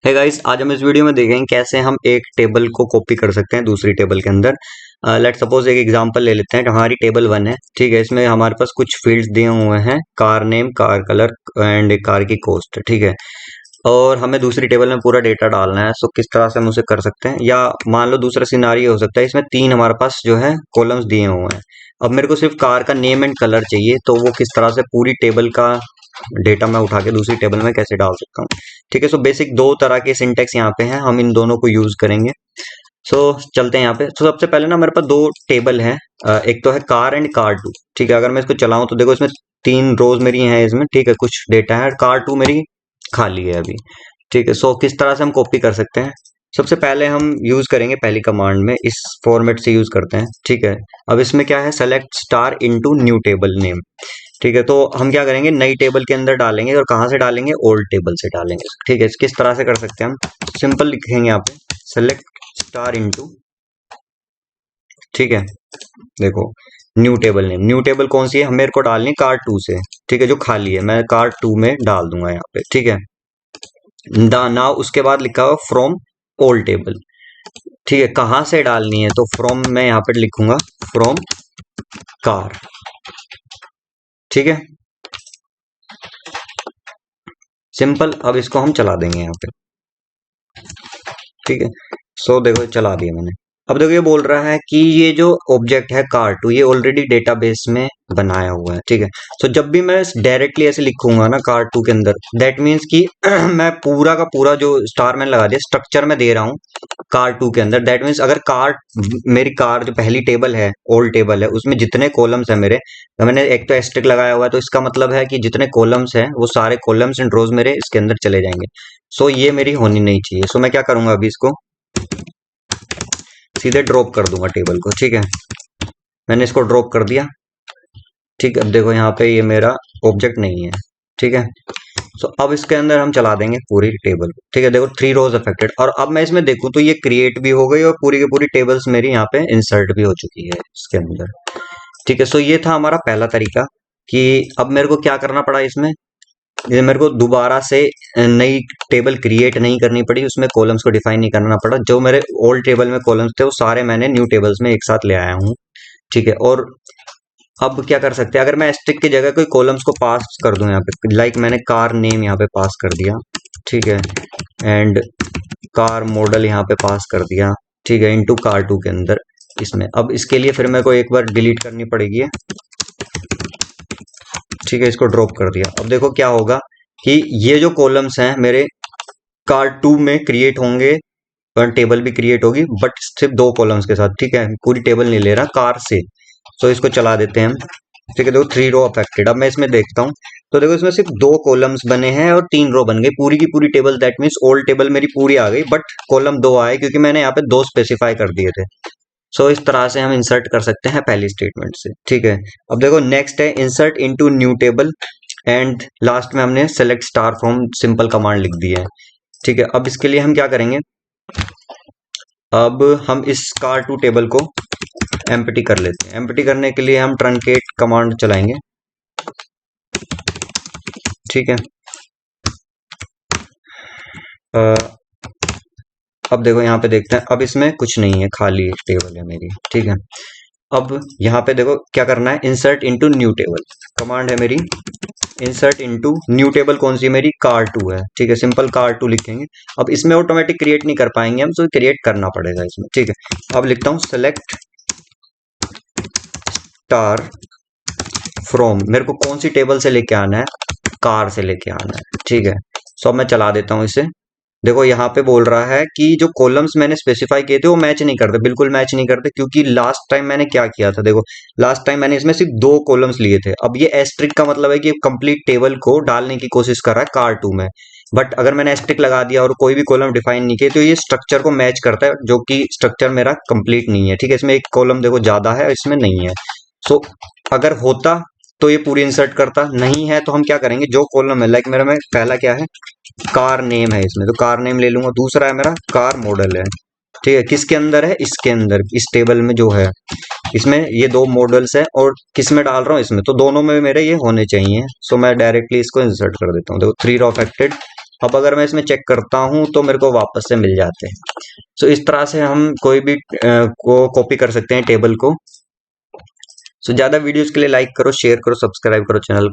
है गाइस, आज हम इस वीडियो में देखेंगे कैसे हम एक टेबल को कॉपी कर सकते हैं दूसरी टेबल के अंदर। लेट सपोज एक एग्जांपल ले लेते हैं। हमारी टेबल 1 है, ठीक है। इसमें हमारे पास कुछ फील्ड्स दिए हुए हैं, car name, car colour and car की कॉस्ट, ठीक है। और हमें दूसरी टेबल में पूरा डेटा डालना है। सो किस तरह से हम उसे कर सकते हैं, या मान लो दूसरा सिनारियो हो सकता है, इसमें 3 हमारे पास जो है कॉलम्स दिए हुए हैं। अब मेरे को सिर्फ कार का नेम एंड कलर चाहिए, तो वो किस तरह से पूरी टेबल का डेटा मैं उठा के दूसरी टेबल में कैसे डाल सकता हूँ, ठीक है। सो बेसिक दो तरह के सिंटेक्स यहाँ पे हैं, हम इन दोनों को यूज करेंगे। सो चलते हैं यहाँ पे। तो सबसे पहले ना मेरे पास दो टेबल है, एक तो है कार एंड कार टू, ठीक है। अगर मैं इसको चलाऊं तो देखो इसमें 3 रोज मेरी हैं इसमें, ठीक है। कुछ डेटा है, कार टू मेरी खाली है अभी, ठीक है। सो किस तरह से हम कॉपी कर सकते हैं, सबसे पहले हम यूज करेंगे पहली कमांड में, इस फॉर्मेट से यूज करते हैं, ठीक है। अब इसमें क्या है, select star into new table name, ठीक है। तो हम क्या करेंगे, नई टेबल के अंदर डालेंगे, और कहाँ से डालेंगे, ओल्ड टेबल से डालेंगे, ठीक है। किस तरह से कर सकते हैं हम, सिंपल लिखेंगे यहाँ पे सेलेक्ट स्टार इनटू, ठीक है। देखो new table name, new table कौन सी है, मेरे को डालनी है कार टू से, ठीक है। जो खाली है मैं कार टू में डाल दूंगा यहाँ पे, ठीक है। नाउ उसके बाद लिखा हुआ फ्रॉम ओल्ड टेबल, ठीक है। कहाँ से डालनी है, तो फ्रॉम मैं यहाँ पे लिखूंगा फ्रॉम कार, ठीक है। सिंपल। अब इसको हम चला देंगे यहाँ पे, ठीक है। सो देखो चला दिया मैंने। अब देखो ये बोल रहा है कि ये जो ऑब्जेक्ट है कार टू, ये ऑलरेडी डेटाबेस में बनाया हुआ है, ठीक है। सो जब भी मैं डायरेक्टली ऐसे लिखूंगा ना कार टू के अंदर, दैट मीन्स कि मैं पूरा का पूरा जो स्टार मैंने लगा दिया स्ट्रक्चर में दे रहा हूँ कार टू के अंदर। दैट मीन्स अगर कार, मेरी कार जो पहली टेबल है, ओल्ड टेबल है, उसमें जितने कॉलम्स है मेरे, तो मैंने एक तो एस्टेरिक लगाया हुआ है, तो इसका मतलब है कि जितने कॉलम्स हैं वो सारे कॉलम्स एंड रोज मेरे इसके अंदर चले जाएंगे। सो ये मेरी होनी नहीं चाहिए। सो मैं क्या करूंगा, अभी इसको सीधे ड्रॉप कर दूंगा टेबल को, ठीक है। मैंने इसको ड्रॉप कर दिया, ठीक है। अब देखो यहाँ पे ये मेरा ऑब्जेक्ट नहीं है, ठीक है। सो अब इसके अंदर हम चला देंगे पूरी टेबल, ठीक है। देखो 3 रोज अफेक्टेड, और अब मैं इसमें देखूं तो ये क्रिएट भी हो गई, और पूरी की पूरी टेबल्स मेरी यहाँ पे इंसर्ट भी हो चुकी है इसके अंदर, ठीक है। सो ये था हमारा पहला तरीका, कि अब मेरे को क्या करना पड़ा इसमें, ये मेरे को दोबारा से नई टेबल क्रिएट नहीं करनी पड़ी, उसमें कॉलम्स को डिफाइन नहीं करना पड़ा। जो मेरे ओल्ड टेबल में कॉलम्स थे वो सारे मैंने न्यू टेबल्स में एक साथ ले आया हूँ, ठीक है। और अब क्या कर सकते हैं, अगर मैं एस्ट्रिक की जगह कोई कॉलम्स को पास कर दूं यहाँ पे, लाइक मैंने कार नेम यहाँ पे पास कर दिया, ठीक है, एंड कार मॉडल यहाँ पे पास कर दिया, ठीक है, इनटू कार टू के अंदर इसमें। अब इसके लिए फिर मेरे को एक बार डिलीट करनी पड़ेगी, ठीक है। इसको ड्रॉप कर दिया। अब देखो क्या होगा कि ये जो कॉलम्स हैं मेरे कार टू में क्रिएट होंगे, और टेबल भी क्रिएट होगी, बट सिर्फ 2 कॉलम्स के साथ, ठीक है। पूरी टेबल नहीं ले रहा कार से। तो इसको चला देते हैं हम, ठीक है। देखो 3 रो अफेक्टेड। अब मैं इसमें देखता हूँ तो देखो इसमें सिर्फ 2 कॉलम्स बने हैं और 3 रो बन गई, पूरी की पूरी table. That means old table मेरी पूरी आ गई, बट कॉलम 2 आए, क्योंकि मैंने यहाँ पे 2 स्पेसिफाई कर दिए थे। सो इस तरह से हम इंसर्ट कर सकते हैं पहली स्टेटमेंट से, ठीक है। अब देखो नेक्स्ट है insert into new table, and last में हमने select star from simple command लिख दी है, ठीक है। अब इसके लिए हम क्या करेंगे, अब हम इस कार टू टेबल को एम्प्टी कर लेते हैं। एम्प्टी करने के लिए हम ट्रंकेट कमांड चलाएंगे, ठीक है। अब देखो यहाँ पे देखते हैं, अब इसमें कुछ नहीं है, खाली टेबल है मेरी, ठीक है। अब यहाँ पे देखो क्या करना है, insert into new table command है मेरी। इंसर्ट इनटू न्यू टेबल कौन सी है मेरी, कार टू है, ठीक है। सिंपल कार टू लिखेंगे। अब इसमें ऑटोमेटिक क्रिएट नहीं कर पाएंगे हम, तो क्रिएट करना पड़ेगा इसमें, ठीक है। अब लिखता हूँ सेलेक्ट स्टार फ्रॉम, मेरे को कौन सी टेबल से लेके आना है, कार से लेके आना है, ठीक है। सो अब मैं चला देता हूँ इसे। देखो यहाँ पे बोल रहा है कि जो कॉलम्स मैंने स्पेसिफाई किए थे वो मैच नहीं करते, बिल्कुल मैच नहीं करते, क्योंकि लास्ट टाइम मैंने क्या किया था, देखो लास्ट टाइम मैंने इसमें सिर्फ 2 कॉलम्स लिए थे। अब ये एस्ट्रिक का मतलब है कि कंप्लीट टेबल को डालने की कोशिश कर रहा है कार टू में, बट अगर मैंने एस्ट्रिक लगा दिया और कोई भी कॉलम डिफाइन नहीं किया, तो ये स्ट्रक्चर को मैच करता है, जो कि स्ट्रक्चर मेरा कंप्लीट नहीं है, ठीक है। इसमें एक कॉलम देखो ज्यादा है, इसमें नहीं है। सो अगर होता तो ये पूरी इंसर्ट करता, नहीं है तो हम क्या करेंगे, जो कॉलम है, लाइक मेरा में पहला क्या है, कार नेम है इसमें, तो कार नेम ले लूंगा। दूसरा है मेरा कार मॉडल है, ठीक है। किसके अंदर है, इसके अंदर, इस टेबल में जो है, इसमें ये 2 मॉडल्स है, और किस में डाल रहा हूँ, इसमें, तो दोनों में मेरे ये होने चाहिए। सो मैं डायरेक्टली इसको इंसर्ट कर देता हूँ। देखो 3 रो अफेक्टेड, अब अगर मैं इसमें चेक करता हूँ तो मेरे को वापस से मिल जाते हैं। सो इस तरह से हम कोई भी को कॉपी कर सकते हैं टेबल को। सो ज़्यादा वीडियोस के लिए लाइक करो, शेयर करो, सब्सक्राइब करो चैनल को।